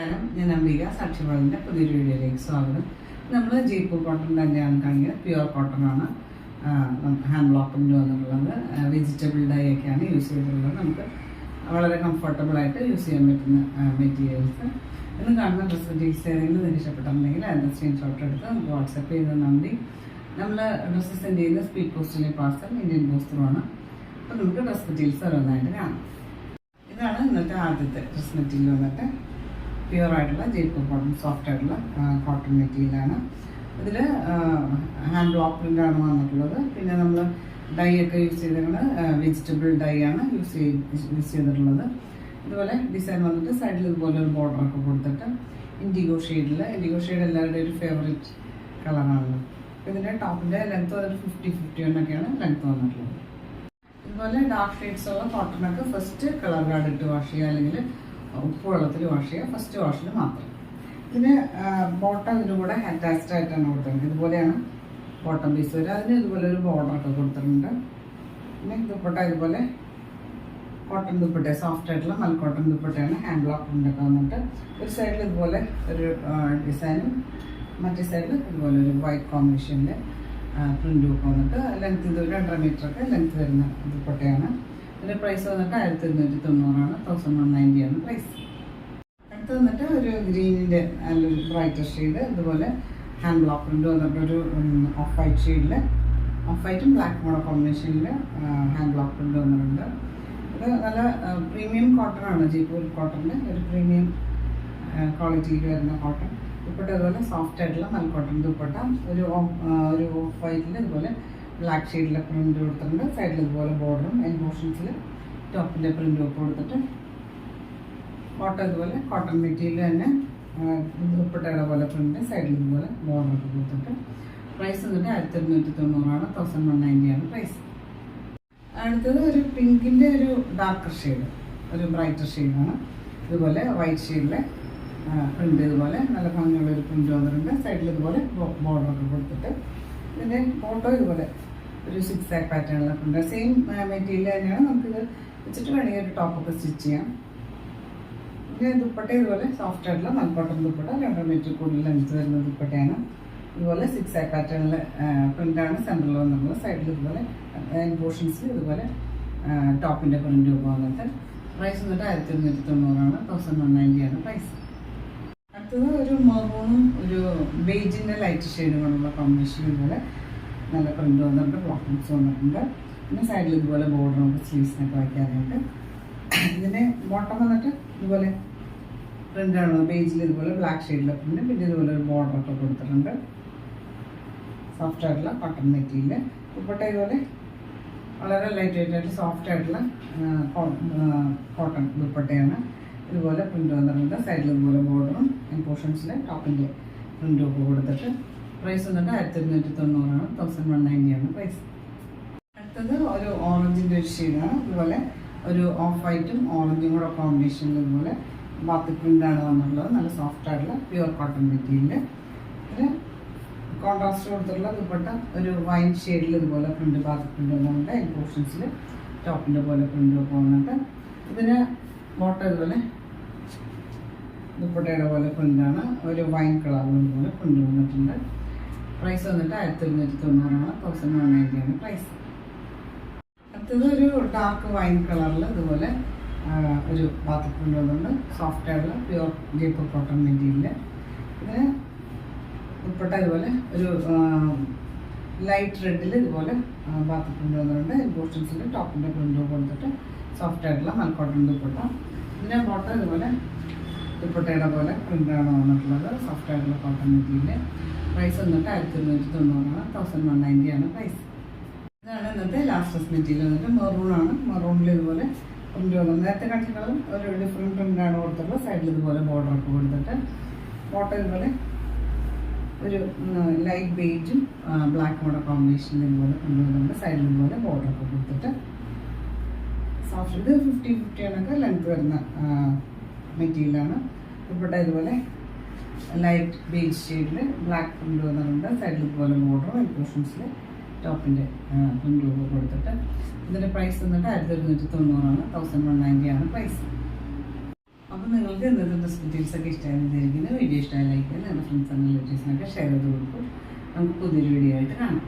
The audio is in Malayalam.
നമസ്കാരം, ഞാൻ അംബിക സാക്ഷിപാലിൻ്റെ പുതിയൊരു വീഡിയോയിലേക്ക് സ്വാഗതം. നമ്മൾ ജയ്പൂർ കോട്ടൺ തന്നെയാണ് കാണിക്കുന്നത്. പ്യുവർ കോട്ടൺ ആണ്. ഹാൻഡ് ബ്ലോക്കിൻ്റെ വന്നിട്ടുള്ളത് വെജിറ്റബിൾ ഡൈ ഒക്കെയാണ് യൂസ് ചെയ്തിട്ടുള്ളത്. നമുക്ക് വളരെ കംഫർട്ടബിളായിട്ട് യൂസ് ചെയ്യാൻ പറ്റുന്ന മെറ്റീരിയൽസ്. ഇന്ന് കാണുന്ന ഡ്രസ് മെറ്റീരിയൽസ് ഏതെങ്കിലും നിങ്ങൾക്ക് ഇഷ്ടപ്പെട്ടിട്ടുണ്ടെങ്കിൽ അതിൻ്റെ സ്ക്രീൻഷോട്ട് എടുത്ത് നമുക്ക് വാട്സപ്പ് ചെയ്ത് തന്നാൽ മതി. നമ്മൾ ഡ്രസ്സ് സെൻഡ് ചെയ്യുന്ന സ്പീഡ് പോസ്റ്റിലെ പാർസൽ ഇന്ത്യൻ പോസ്റ്റിലുമാണ്. അപ്പോൾ നമുക്ക് ഡ്രസ് മെറ്റീരിയൽസ് ഓരോന്നായിട്ട് കാണാം. ഇതാണ് ഇന്നത്തെ ആദ്യത്തെ ഡ്രസ് മെറ്റീരിയൽ വന്നിട്ട് പ്യുവർ ആയിട്ടുള്ള ജയ്പൂർ കോട്ടൺ, സോഫ്റ്റ് ആയിട്ടുള്ള കോട്ടൺ മെറ്റീരിയലാണ്. ഇതിൽ ഹാൻഡ് ബ്ലോക്ക് പ്രിൻ്റാണ് വന്നിട്ടുള്ളത്. പിന്നെ നമ്മൾ ഡൈ ഒക്കെ യൂസ് ചെയ്തിട്ടുള്ളത് വെജിറ്റബിൾ ഡൈ ആണ് യൂസ് ചെയ്തിട്ടുള്ളത്. ഇതുപോലെ ഡിസൈൻ വന്നിട്ട് സൈഡിൽ ഇതുപോലെ ഒരു ബോർഡറൊക്കെ കൊടുത്തിട്ട് ഇൻഡിഗോ ഷെയ്ഡ് എല്ലാവരുടെയും ഒരു ഫേവറേറ്റ് കളറാണല്ലോ. ഇതിൻ്റെ ടോപ്പിൻ്റെ ലെങ്ത്ത് വന്നിട്ട് 50-51 ലെങ്ത്ത് വന്നിട്ടുള്ളത്. ഇതുപോലെ ഡാർക്ക് ഷെയ്ഡ്സ് ഉള്ള കോട്ടണൊക്കെ ഫസ്റ്റ് കളർ ഗാർഡ് ഇട്ട് വാഷ് ചെയ്യുക, അല്ലെങ്കിൽ ഉപ്പ് വെള്ളത്തിൽ വാഷ് ചെയ്യുക, ഫസ്റ്റ് വാഷിൽ മാത്രം. ഇതിന് ബോട്ടം ഇതിൻ്റെ കൂടെ അറ്റാച്ച്ഡ് ആയിട്ടാണ് കൊടുത്തിട്ടുണ്ട്. ഇതുപോലെയാണ് ബോട്ടം പീസ് വരിക. അതിന് ഇതുപോലെ ഒരു ബോർഡറൊക്കെ കൊടുത്തിട്ടുണ്ട്. പിന്നെ ദുപ്പട്ട ഇതുപോലെ കോട്ടൺ ദുപ്പട്ട, സോഫ്റ്റ് ആയിട്ടുള്ള മൽക്കോട്ടൺ ദുപ്പട്ടയാണ്. ഹാൻഡ് ബ്ലോക്ക് പ്രിൻ്റൊക്കെ വന്നിട്ട് ഒരു സൈഡിൽ ഇതുപോലെ ഒരു ഡിസൈനും മറ്റേ സൈഡിൽ ഇതുപോലെ ഒരു വൈറ്റ് കോമ്പിനേഷനിൽ പ്രിൻ്റും ഒക്കെ വന്നിട്ട് ലെങ്ത്ത് ഇത് 2.5 മീറ്ററൊക്കെ ലെങ്ത്ത് വരുന്ന ദുപ്പട്ടയാണ്. ഇതിൻ്റെ പ്രൈസ് വന്നിട്ട് 1290 1190 പ്രൈസ്. അടുത്ത് വന്നിട്ട് ഒരു ഗ്രീനിൻ്റെ നല്ലൊരു ബ്രൈറ്റർ ഷെയ്ഡ്, ഇതുപോലെ ഹാൻഡ് ബ്ലോക്ക് പ്രിൻ്റ് വന്നിട്ട് ഒരു ഓഫ് വൈറ്റ് ഷെയ്ഡിൽ, ഓഫ് വൈറ്റും ബ്ലാക്കും കൂടെ കോമ്പിനേഷനിൽ ഹാൻഡ് ബ്ലോക്ക് പ്രിൻ്റ് വന്നിട്ടുണ്ട്. ഇത് നല്ല പ്രീമിയം കോട്ടൺ ആണ്. ജയ്പൂർ കോട്ടണിൻ്റെ ഒരു പ്രീമിയം ക്വാളിറ്റിയിൽ വരുന്ന കോട്ടൺ ദുപ്പട്ട. അതുപോലെ സോഫ്റ്റ് ആയിട്ടുള്ള മൽക്കോട്ടൺ ദുപ്പട്ട, ഒരു ഓഫ് വൈറ്റിൽ ഇതുപോലെ ബ്ലാക്ക് ഷെയ്ഡിലെ പ്രിൻ്റ് കൊടുത്തിട്ടുണ്ട്. സൈഡിൽ ഇതുപോലെ ബോർഡറും എൻബോഷൻസിൽ ടോപ്പിൻ്റെ പ്രിൻ്റും ഒക്കെ കൊടുത്തിട്ട് കോട്ടൺ ഇതുപോലെ കോട്ടൺ മെറ്റീരിയൽ തന്നെ ദുപ്പട്ടയുടെ പോലെ പ്രിൻ്റ്, സൈഡിൽ ഇതുപോലെ ബോർഡറൊക്കെ കൊടുത്തിട്ട് പ്രൈസ് വന്നിട്ട് 1290 1190 പ്രൈസ്. അടുത്തത് ഒരു പിങ്കിൻ്റെ ഒരു ഡാർക്കർ ഷെയ്ഡ്, ഒരു ബ്രൈറ്റർ ഷെയ്ഡാണ്. ഇതുപോലെ വൈറ്റ് ഷെയ്ഡിലെ പ്രിൻ്റ്, ഇതുപോലെ നല്ല ഭംഗിയുള്ള ഒരു പ്രിൻ്റ് വന്നിട്ടുണ്ട്. സൈഡിൽ ഇതുപോലെ ബോർഡറൊക്കെ കൊടുത്തിട്ട് ഇതിൻ്റെ ഫോട്ടോ ഇതുപോലെ ഒരു 6 പാറ്റേണിലെ പ്രിൻ്റ്. സെയിം മെറ്റീരിയൽ തന്നെയാണ്. നമുക്കിത് വെച്ചിട്ട് വേണമെങ്കിൽ ഒരു ടോപ്പൊക്കെ സ്റ്റിച്ച് ചെയ്യാം. പിന്നെ ദുപ്പട്ട ഇതുപോലെ സോഫ്റ്റ് ആയിട്ടുള്ള മൽക്കോട്ടൺ ദുപ്പട്ട, 2 മീറ്റർ കൂടുതൽ ലെങ്ത്ത് വരുന്ന ദുപ്പട്ടയാണ്. ഇതുപോലെ 6 പാറ്റേണിലെ പ്രിൻ്റാണ് സെൻറ്ററിൽ വന്നിട്ടുള്ളത്. സൈഡിൽ ഇതുപോലെ പോർഷൻസിൽ ഇതുപോലെ ടോപ്പിൻ്റെ പ്രിൻ്റ് ഒക്കെ വന്നിട്ട് പ്രൈസ് വന്നിട്ട് 1290 1190 പ്രൈസ്. അടുത്തത് ഒരു മെറൂണും ഒരു ബേജിൻ്റെ ലൈറ്റ് ഷെയ്ഡും കൊണ്ടുള്ള കോമ്പിനേഷൻ. ഇതുപോലെ നല്ല പ്രിൻ്റ് വന്നിട്ടുണ്ട്, ബ്ലോക്കിങ്സ് വന്നിട്ടുണ്ട്. പിന്നെ സൈഡിൽ ഇതുപോലെ ബോർഡറും സ്ലീവ്സിനൊക്കെ വയ്ക്കാനായിട്ട്. ഇതിൻ്റെ ബോട്ടം വന്നിട്ട് ഇതുപോലെ പ്രിൻ്റാണ്, ബേജിൽ ഇതുപോലെ ബ്ലാക്ക് ഷെയ്ഡിലെ പ്രിൻ്റ്. പിന്നെ ഇതുപോലെ ഒരു ബോർഡറൊക്കെ കൊടുത്തിട്ടുണ്ട്. സോഫ്റ്റ് ആയിട്ടുള്ള കോട്ടൺ മെറ്റീരിയൽ. ദുപ്പട്ട ഇതുപോലെ വളരെ ലൈറ്റ് വെയിറ്റ് ആയിട്ട് സോഫ്റ്റ് ആയിട്ടുള്ള കോട്ടൺ ദുപ്പട്ടയാണ്. ഇതുപോലെ പ്രിൻ്റ് വന്നിട്ടുണ്ട്. സൈഡിൽ ഇതുപോലെ ബോർഡറും പോർഷൻസിൽ ടോപ്പിൻ്റെ പ്രിൻ്റും ഒക്കെ കൊടുത്തിട്ട് പ്രൈസ് വന്നിട്ട് 1290 1190 പ്രൈസ്. അടുത്തത് ഒരു ഓറഞ്ചിൻ്റെ ഒരു ഷെയ്ഡാണ്. ഇതുപോലെ ഒരു ഓഫ് വൈറ്റും ഓറഞ്ചും കൂടെ കോമ്പിനേഷനിൽ ഇതുപോലെ ബാത്തിക് പ്രിൻ്റാണ് വന്നിട്ടുള്ളത്. നല്ല സോഫ്റ്റ് ആയിട്ടുള്ള പ്യുവർ കോട്ടൺ മെറ്റീരിയൽ. ഇതിന് കോൺട്രാസ്റ്റ് കൊടുത്തിട്ടുള്ള ദുപ്പട്ട ഒരു വൈൻ ഷെയ്ഡിൽ ഇതുപോലെ പ്രിൻ്റ്, ബാത്തിക് പ്രിൻ്റ് വന്നിട്ടുണ്ട്. പോർഷൻസിൽ ടോപ്പിൻ്റെ പോലെ പ്രിൻ്റും ഒക്കെ വന്നിട്ട് ഇതിന് ബോട്ടം ഇതുപോലെ ദുപ്പട്ടയുടെ പോലെ പ്രിൻ്റാണ്. ഒരു വൈൻ കളറിൽ ഇതുപോലെ പ്രിൻ്റ് വന്നിട്ടുണ്ട്. പ്രൈസ് വന്നിട്ട് 1290 1190 പ്രൈസ്. അടുത്തത് ഒരു ഡാർക്ക് വൈൻ കളറിൽ ഇതുപോലെ ഒരു ബാത്തിക് പ്രിൻ്റ് വന്നിട്ടുണ്ട്. സോഫ്റ്റ് ആയിട്ടുള്ള പ്യുവർ ജയ്പൂർ കോട്ടൺ മെറ്റീരിയൽ. ഇതിന് ദുപ്പട്ട ഇതുപോലെ ഒരു ലൈറ്റ് റെഡിൽ ഇതുപോലെ ബാത്തിക് പ്രിൻ്റ് വന്നിട്ടുണ്ട്. പോർഷൻസിൽ ടോപ്പിൻ്റെ പ്രിൻ്റ് കൊടുത്തിട്ട് സോഫ്റ്റ് ആയിട്ടുള്ള മൽക്കോട്ടൺ ദുപ്പട്ട. ഇതിൻ്റെ ബോട്ടം ഇതുപോലെ ദുപ്പട്ടയുടെ പോലെ പ്രിൻ്റാണ് വന്നിട്ടുള്ളത്. സോഫ്റ്റ് ആയിട്ടുള്ള കോട്ടൺ മെറ്റീരിയൽ. പ്രൈസ് വന്നിട്ട് 1290 1190 പ്രൈസ്. ഇതാണ് ഇന്നത്തെ ലാസ്റ്റ് ഡ്രസ് മെറ്റീരിയൽ. വന്നിട്ട് മെറൂണാണ്. മെറൂണിൽ ഇതുപോലെ പ്രിൻ്റ് വന്നത്. നേരത്തെ കാഴ്ചകളും ഒരു ഡിഫറെൻറ്റ് പ്രിൻ്റാണ് കൊടുത്തിട്ടുള്ളത്. സൈഡിൽ ഇതുപോലെ ബോർഡറൊക്കെ കൊടുത്തിട്ട് ബോട്ടം ഇതുപോലെ ഒരു ലൈറ്റ് ബേജും ബ്ലാക്കും കൂടെ കോമ്പിനേഷനിൽ ഇതുപോലെ കൊണ്ടുവന്നിട്ടുണ്ട്. സൈഡിൽ ഇതുപോലെ ബോർഡറൊക്കെ കൊടുത്തിട്ട് സോഫ്റ്റ്, ഇത് 50-50 ലെങ്ത് വരുന്ന മെറ്റീരിയലാണ്. ദുപ്പട്ട ഇതുപോലെ ലൈറ്റ് ബേജ് ഷെയ്ഡിൽ ബ്ലാക്ക് പ്രിൻ്റ് വന്നിട്ടുണ്ട്. സൈഡിൽ ഇതുപോലെ ബോർഡറും പോർഷൻസിൽ ടോപ്പിൻ്റെ പ്രിൻ്റും കൊടുത്തിട്ട് ഇതിൻ്റെ പ്രൈസ് വന്നിട്ട് 1290 1190 പ്രൈസ്. അപ്പോൾ നിങ്ങൾക്ക് ഇന്നത്തെ ഡ്രസ് ഡീറ്റെയിൽസ് ഒക്കെ ഇഷ്ടമായിരിക്കുന്നു. വീഡിയോ ഇഷ്ടമായി ലൈക്ക് ചെയ്യുക, നിങ്ങളുടെ ഫ്രണ്ട്സ് ആൻഡ് റിലേറ്റീവ്സിനൊക്കെ ഷെയർ ചെയ്ത് കൊടുക്കും. നമുക്ക് പുതിയൊരു വീഡിയോ ആയിട്ട് കാണാം.